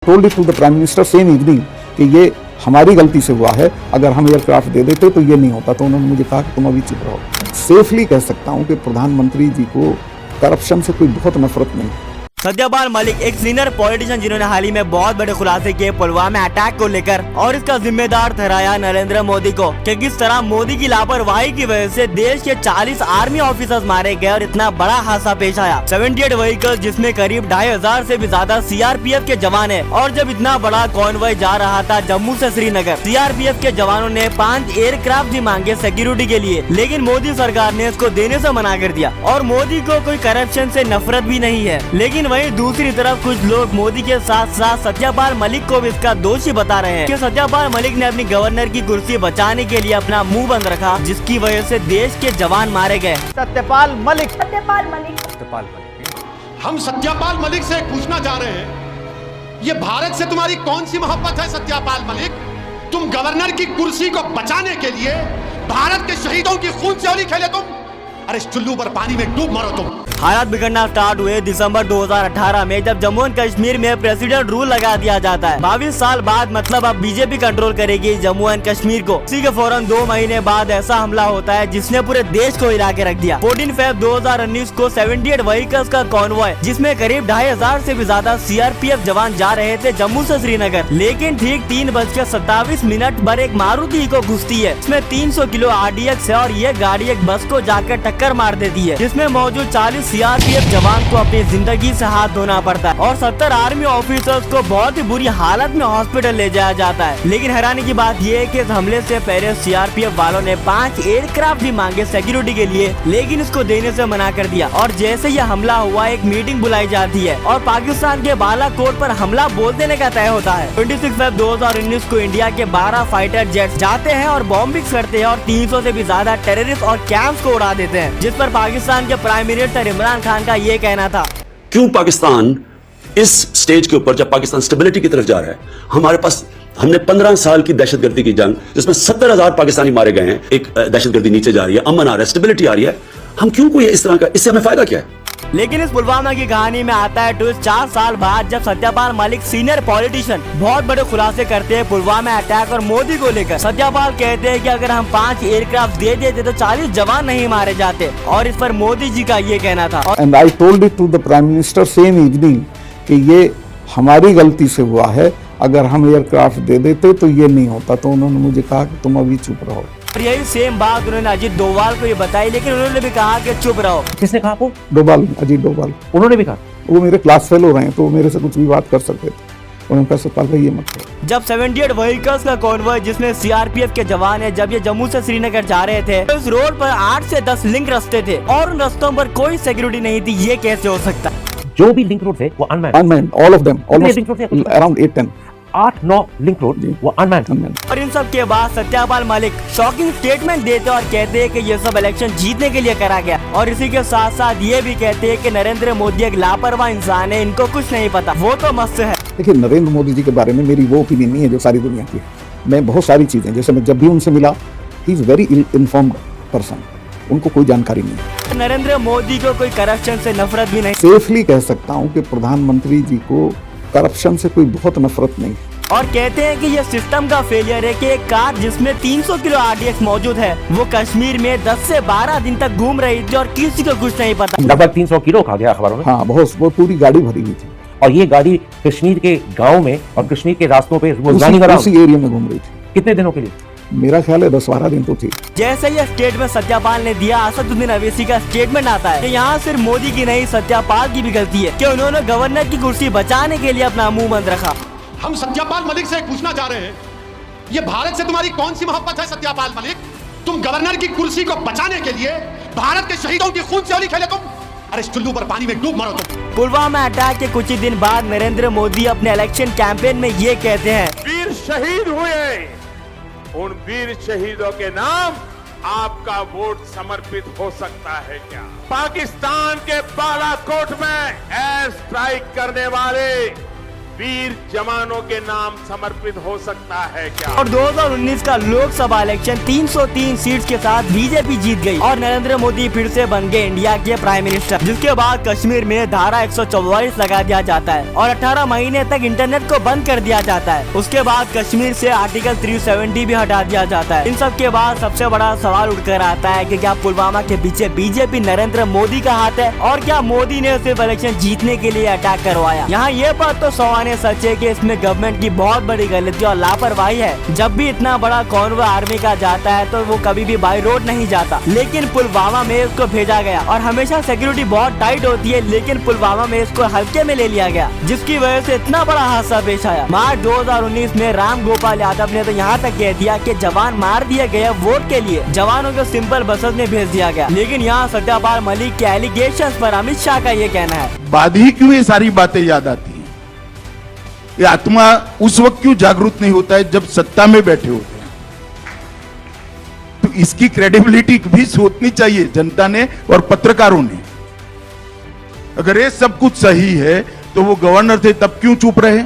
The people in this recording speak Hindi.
Told it to the prime minister same evening कि ये हमारी गलती से हुआ है, अगर हम एयरक्राफ्ट दे देते तो ये नहीं होता। तो उन्होंने मुझे कहा कि तुम अभी चुप रहो। सेफली कह सकता हूँ कि प्रधानमंत्री जी को करप्शन से कोई बहुत नफरत नहीं। सत्यपाल मलिक एक सीनियर पॉलिटिशियन जिन्होंने हाल ही में बहुत बड़े खुलासे किए पुलवामा अटैक को लेकर और इसका जिम्मेदार ठहराया नरेंद्र मोदी को कि किस तरह मोदी की लापरवाही की वजह से देश के 40 आर्मी ऑफिसर्स मारे गए और इतना बड़ा हादसा पेश आया। 78 व्हीकल जिसमें करीब 2500 से भी ज्यादा सीआरपीएफ के जवान है। और जब इतना बड़ा कॉन्वॉय जा रहा था जम्मू से श्रीनगर, सीआरपीएफ के जवानों ने 5 एयरक्राफ्ट भी मांगे सिक्योरिटी के लिए, लेकिन मोदी सरकार ने इसको देने से मना कर दिया। और मोदी को कोई करप्शन से नफरत भी नहीं है, लेकिन वहीं दूसरी तरफ कुछ लोग मोदी के साथ साथ सत्यपाल मलिक को भी इसका दोषी बता रहे हैं कि सत्यपाल मलिक ने अपनी गवर्नर की कुर्सी बचाने के लिए अपना मुंह बंद रखा, जिसकी वजह से देश के जवान मारे गए। सत्यपाल मलिक हम सत्यपाल मलिक से पूछना चाह रहे हैं, ये भारत से तुम्हारी कौन सी मोहब्बत है सत्यपाल मलिक? तुम गवर्नर की कुर्सी को बचाने के लिए भारत के शहीदों की खून से होली खेले तुम? अरे चुल्लू पर पानी में डूब मरो तुम। हालात बिगड़ना स्टार्ट हुए दिसंबर 2018 में, जब जम्मू एंड कश्मीर में प्रेसिडेंट रूल लगा दिया जाता है। 22 साल बाद, मतलब अब बीजेपी कंट्रोल करेगी जम्मू एंड कश्मीर को। इसी के फौरन 2 महीने बाद ऐसा हमला होता है जिसने पूरे देश को हिला के रख दिया। 14 फरवरी 2019 को 78 व्हीकल्स का कॉन्वॉय, जिसमें करीब 2500 से भी ज्यादा सीआरपीएफ जवान जा रहे थे जम्मू से श्रीनगर, लेकिन ठीक 3:27 पर एक मारुति को घुसती है। इसमें 300 किलो आरडीएक्स है और ये गाड़ी एक बस को जाकर टक्कर मार देती है, जिसमें मौजूद 40 सीआरपीएफ जवान को अपनी जिंदगी से हाथ धोना पड़ता है और 70 आर्मी ऑफिसर्स को बहुत ही बुरी हालत में हॉस्पिटल ले जाया जाता है। लेकिन हैरानी की बात यह है कि इस हमले से पहले सीआरपीएफ वालों ने 5 एयरक्राफ्ट भी मांगे सिक्योरिटी के लिए, लेकिन इसको देने से मना कर दिया। और जैसे यह हमला हुआ, एक मीटिंग बुलाई जाती है और पाकिस्तान के बालाकोट पर हमला बोल देने का तय होता है। 26 फरवरी 2019 को इंडिया के 12 फाइटर जेट जाते हैं और बॉम्बिंग करते हैं और 300 से भी ज्यादा टेररिस्ट और कैंप्स को उड़ा देते हैं, जिस पर पाकिस्तान के प्राइम मिनिस्टर इमरान खान का ये कहना था। क्यों पाकिस्तान इस स्टेज के ऊपर, जब पाकिस्तान स्टेबिलिटी की तरफ जा रहा है, हमारे पास हमने 15 साल की दहशतगर्दी की जंग, जिसमें 70,000 पाकिस्तानी मारे गए हैं, एक दहशतगर्दी नीचे जा रही है, अमन आ रहा है, स्टेबिलिटी आ रही है, हम क्यों कोई इस तरह का, इससे हमें फायदा क्या है? लेकिन इस पुलवामा की कहानी में आता है ट्विस्ट 4 साल बाद, जब सत्यपाल मलिक सीनियर पॉलिटिशियन बहुत बड़े खुलासे करते हैं पुलवामा अटैक और मोदी को लेकर। सत्यपाल कहते हैं कि अगर हम 5 एयरक्राफ्ट दे देते तो 40 जवान नहीं मारे जाते, और इस पर मोदी जी का ये कहना था। And I told it to the prime minister same evening कि ये हमारी गलती से हुआ है, अगर हम एयरक्राफ्ट दे देते तो ये नहीं होता। तो उन्होंने मुझे कहा कि तुम अभी चुप रहो। और यही सेम बात उन्होंने अजीत डोभाल को ये बताई, लेकिन उन्होंने भी कहा कि चुप रहो। किसने कहा आपको? डोभाल, अजीत डोभाल। उन्होंने भी कहा? वो मेरे क्लास फेलो रहे हैं, तो वो मेरे से कुछ भी बात कर सकते थे। उन्होंने कहा सत्यपाल भाई ये मत करो। जब 78 व्हीकल्स का कॉन्वॉय, जिसमें सीआरपीएफ के जवान है, जब ये जम्मू से श्रीनगर जा रहे थे, तो इस रोड पर 8 से 10 लिंक रास्ते थे और उन रास्तों पर कोई सिक्योरिटी नहीं थी। ये कैसे हो सकता? जो भी लिंक रोड थे वो unmanned, all of them, almost around 8-10 8-9 link road वो अनमैन्ड। और इन सब के बाद सत्यपाल मलिक शॉकिंग स्टेटमेंट देते और कहते हैं कि ये सब इलेक्शन जीतने के लिए करा गया। और इसी के साथ साथ ये भी कहते हैं कि नरेंद्र मोदी एक लापरवाह इंसान है, इनको कुछ नहीं पता, वो तो मस्त है। देखिए, नरेंद्र मोदी जी के बारे में मेरी वो ओपिनियन नहीं है जो सारी दुनिया की है। मैं बहुत सारी चीजें, जैसे मैं जब भी उनसे मिला, he is very ill informed person, उनको कोई जानकारी नहीं। नरेंद्र मोदी को कोई करप्शन से नफरत भी नहीं। सेफली कह सकता हूँ कि प्रधानमंत्री जी को करप्शन से कोई बहुत नफरत नहीं। और कहते हैं कि ये सिस्टम का फेलियर है कि एक कार जिसमें 300 किलो आरडीएक्स मौजूद है, वो कश्मीर में 10 से 12 दिन तक घूम रही थी और किसी को कुछ नहीं पता। लगभग 300 किलो कहा गया अखबारों में। हाँ, बहुत, वो पूरी गाड़ी भरी हुई थी और ये गाड़ी कश्मीर के गाँव में और कश्मीर के रास्तों पे उसी एरिया में घूम रही थी। कितने दिनों के लिए? मेरा ख्याल है 10-12 दिन तो थी। जैसे ये स्टेटमेंट सत्यपाल ने दिया, असदुद्दीन अवैसी का स्टेटमेंट आता है कि यहाँ सिर्फ मोदी की नहीं, सत्यपाल की भी गलती है कि उन्होंने गवर्नर की कुर्सी बचाने के लिए अपना मुंह बंद रखा। हम सत्यपाल मलिक से पूछना चाह रहे हैं, ये भारत से तुम्हारी कौन सी मोहब्बत है सत्यपाल मलिक? तुम गवर्नर की कुर्सी को बचाने के लिए भारत के शहीदों की खून से होली खेले तुम? अरे चुल्लू पर पानी में डूब मरो तुम। पुलवामा अटैक के कुछ ही दिन बाद नरेंद्र मोदी अपने इलेक्शन कैंपेन में ये कहते हैं, वीर शहीद हुए, उन वीर शहीदों के नाम आपका वोट समर्पित हो सकता है क्या? पाकिस्तान के बालाकोट में एयर स्ट्राइक करने वाले वीर जवानों के नाम समर्पित हो सकता है क्या? और 2019 का लोकसभा इलेक्शन 303 सीट्स के साथ बीजेपी जीत गई और नरेंद्र मोदी फिर से बन गए इंडिया के प्राइम मिनिस्टर। जिसके बाद कश्मीर में धारा 144 लगा दिया जाता है और 18 महीने तक इंटरनेट को बंद कर दिया जाता है। उसके बाद कश्मीर से आर्टिकल 370 भी हटा दिया जाता है। इन सब के बाद सबसे बड़ा सवाल उठकर आता है कि क्या पुलवामा के पीछे बीजेपी नरेंद्र मोदी का हाथ है और क्या मोदी ने सिर्फ इलेक्शन जीतने के लिए अटैक करवाया? यहाँ ये बात तो सवाने सच है कि इसमें गवर्नमेंट की बहुत बड़ी गलती और लापरवाही है। जब भी इतना बड़ा कॉन्वॉय आर्मी का जाता है तो वो कभी भी बाई रोड नहीं जाता, लेकिन पुलवामा में उसको भेजा गया और हमेशा सिक्योरिटी बहुत टाइट होती है, लेकिन पुलवामा में इसको हल्के में ले लिया गया, जिसकी वजह से इतना बड़ा हादसा पेश आया। मार्च 2019 में राम गोपाल यादव ने तो यहाँ तक कह दिया कि जवान मार दिए गए वोट के लिए, जवानों को सिंपल बसेस में भेज दिया गया। लेकिन यहाँ सत्यापाल मलिक के एलिगेशंस पर अमित शाह का ये कहना है, बाद ही क्यों ये सारी बातें याद आती हैं? ये आत्मा उस वक्त क्यों जागरूक नहीं होता है जब सत्ता में बैठे होते हैं? तो इसकी क्रेडिबिलिटी भी सोचनी चाहिए जनता ने और पत्रकारों ने। अगर ये सब कुछ सही है तो वो गवर्नर थे तब क्यों चुप रहे?